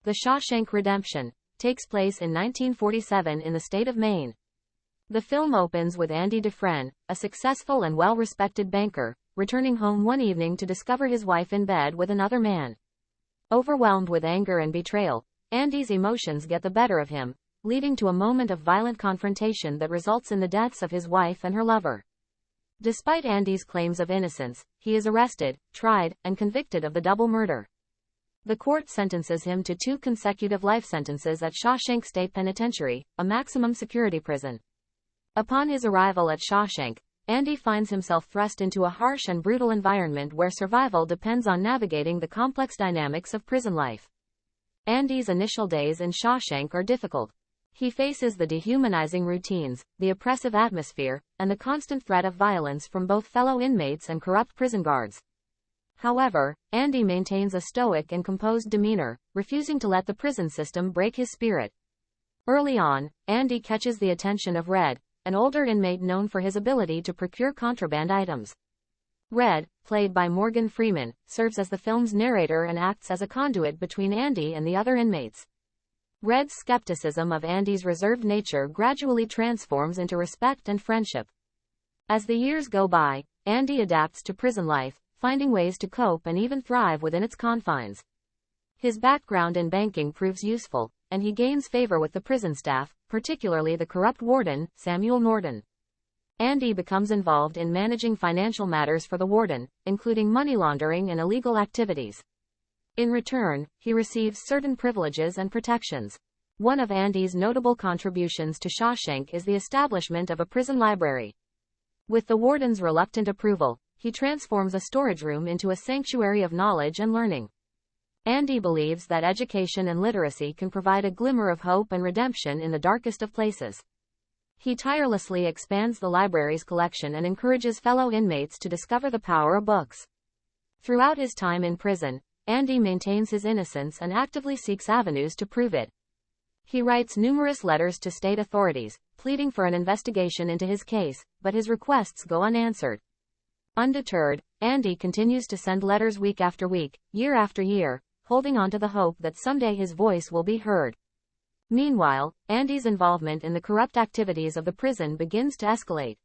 The Shawshank Redemption takes place in 1947 in the state of Maine. The film opens with Andy Dufresne, a successful and well-respected banker, returning home one evening to discover his wife in bed with another man. Overwhelmed with anger and betrayal, Andy's emotions get the better of him, leading to a moment of violent confrontation that results in the deaths of his wife and her lover. Despite Andy's claims of innocence, he is arrested, tried, and convicted of the double murder. The court sentences him to 2 consecutive life sentences at Shawshank State Penitentiary, a maximum security prison. Upon his arrival at Shawshank, Andy finds himself thrust into a harsh and brutal environment where survival depends on navigating the complex dynamics of prison life. Andy's initial days in Shawshank are difficult. He faces the dehumanizing routines, the oppressive atmosphere, and the constant threat of violence from both fellow inmates and corrupt prison guards. However, Andy maintains a stoic and composed demeanor, refusing to let the prison system break his spirit. Early on, Andy catches the attention of Red, an older inmate known for his ability to procure contraband items. Red, played by Freeman, serves as the film's narrator and acts as a conduit between Andy and the other inmates. Red's skepticism of Andy's reserved nature gradually transforms into respect and friendship. As the years go by, Andy adapts to prison life, finding ways to cope and even thrive within its confines. His background in banking proves useful, and he gains favor with the prison staff, particularly the corrupt warden, Samuel Norton. Andy becomes involved in managing financial matters for the warden, including money laundering and illegal activities. In return, he receives certain privileges and protections. One of Andy's notable contributions to Shawshank is the establishment of a prison library. With the warden's reluctant approval, he transforms a storage room into a sanctuary of knowledge and learning. Andy believes that education and literacy can provide a glimmer of hope and redemption in the darkest of places. He tirelessly expands the library's collection and encourages fellow inmates to discover the power of books. Throughout his time in prison, Andy maintains his innocence and actively seeks avenues to prove it. He writes numerous letters to state authorities, pleading for an investigation into his case, but his requests go unanswered. Undeterred, Andy continues to send letters week after week, year after year, holding on to the hope that someday his voice will be heard. Meanwhile, Andy's involvement in the corrupt activities of the prison begins to escalate.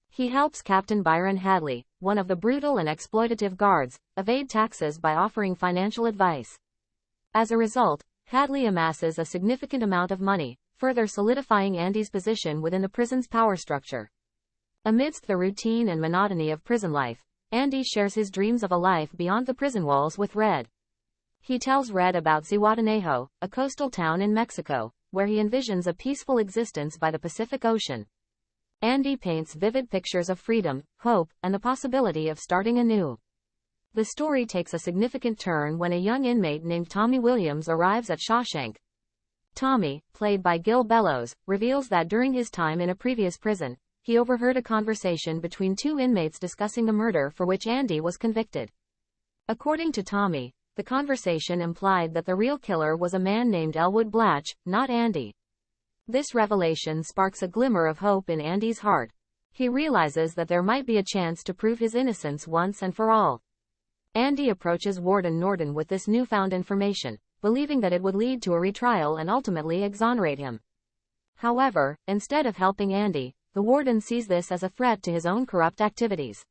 He helps Captain Byron Hadley, one of the brutal and exploitative guards, evade taxes by offering financial advice. As a result, Hadley amasses a significant amount of money, further solidifying Andy's position within the prison's power structure. Amidst the routine and monotony of prison life, Andy shares his dreams of a life beyond the prison walls with Red. He tells Red about Zihuatanejo, a coastal town in Mexico, where he envisions a peaceful existence by the Pacific Ocean. Andy paints vivid pictures of freedom, hope, and the possibility of starting anew. The story takes a significant turn when a young inmate named Tommy Williams arrives at Shawshank. Tommy, played by Gil Bellows, reveals that during his time in a previous prison, he overheard a conversation between 2 inmates discussing the murder for which Andy was convicted. According to Tommy, the conversation implied that the real killer was a man named Elwood Blatch, not Andy. This revelation sparks a glimmer of hope in Andy's heart. He realizes that there might be a chance to prove his innocence once and for all. Andy approaches Warden Norton with this newfound information, believing that it would lead to a retrial and ultimately exonerate him. However, instead of helping Andy, the warden sees this as a threat to his own corrupt activities.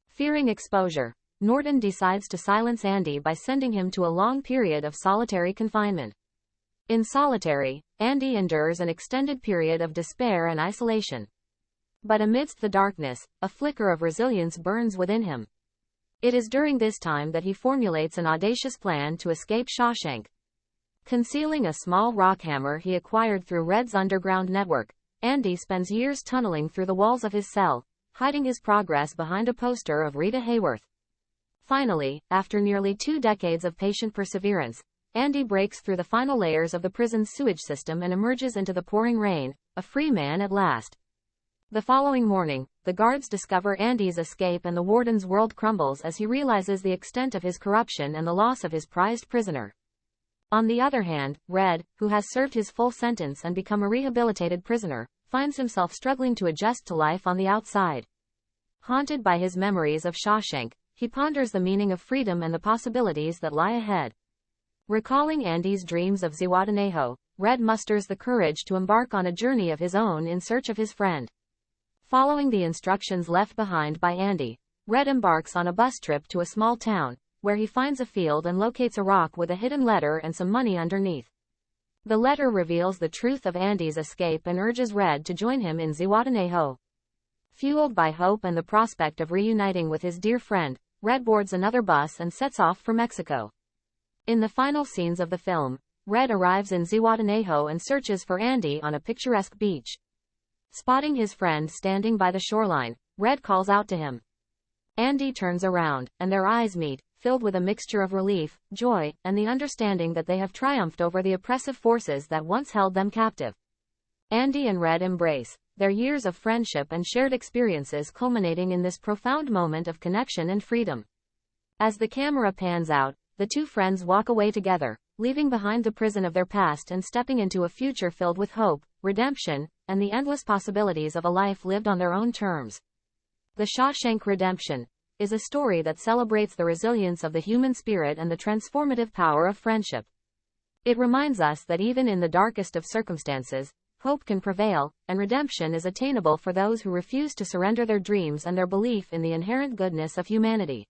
Fearing exposure, Norton decides to silence Andy by sending him to a long period of solitary confinement. In solitary, Andy endures an extended period of despair and isolation. But amidst the darkness, a flicker of resilience burns within him. It is during this time that he formulates an audacious plan to escape Shawshank. Concealing a small rock hammer he acquired through Red's underground network, Andy spends years tunneling through the walls of his cell, hiding his progress behind a poster of Rita Hayworth. Finally, after nearly 2 decades of patient perseverance, Andy breaks through the final layers of the prison's sewage system and emerges into the pouring rain, a free man at last. The following morning, the guards discover Andy's escape and the warden's world crumbles as he realizes the extent of his corruption and the loss of his prized prisoner. On the other hand, Red, who has served his full sentence and become a rehabilitated prisoner, finds himself struggling to adjust to life on the outside. Haunted by his memories of Shawshank, he ponders the meaning of freedom and the possibilities that lie ahead. Recalling Andy's dreams of Zihuatanejo, Red musters the courage to embark on a journey of his own in search of his friend. Following the instructions left behind by Andy, Red embarks on a bus trip to a small town, where he finds a field and locates a rock with a hidden letter and some money underneath. The letter reveals the truth of Andy's escape and urges Red to join him in Zihuatanejo. Fueled by hope and the prospect of reuniting with his dear friend, Red boards another bus and sets off for Mexico. In the final scenes of the film, Red arrives in Zihuatanejo and searches for Andy on a picturesque beach. Spotting his friend standing by the shoreline, Red calls out to him. Andy turns around, and their eyes meet, filled with a mixture of relief, joy, and the understanding that they have triumphed over the oppressive forces that once held them captive. Andy and Red embrace, their years of friendship and shared experiences culminating in this profound moment of connection and freedom. As the camera pans out, the two friends walk away together, leaving behind the prison of their past and stepping into a future filled with hope, redemption, and the endless possibilities of a life lived on their own terms. The Shawshank Redemption is a story that celebrates the resilience of the human spirit and the transformative power of friendship. It reminds us that even in the darkest of circumstances, hope can prevail, and redemption is attainable for those who refuse to surrender their dreams and their belief in the inherent goodness of humanity.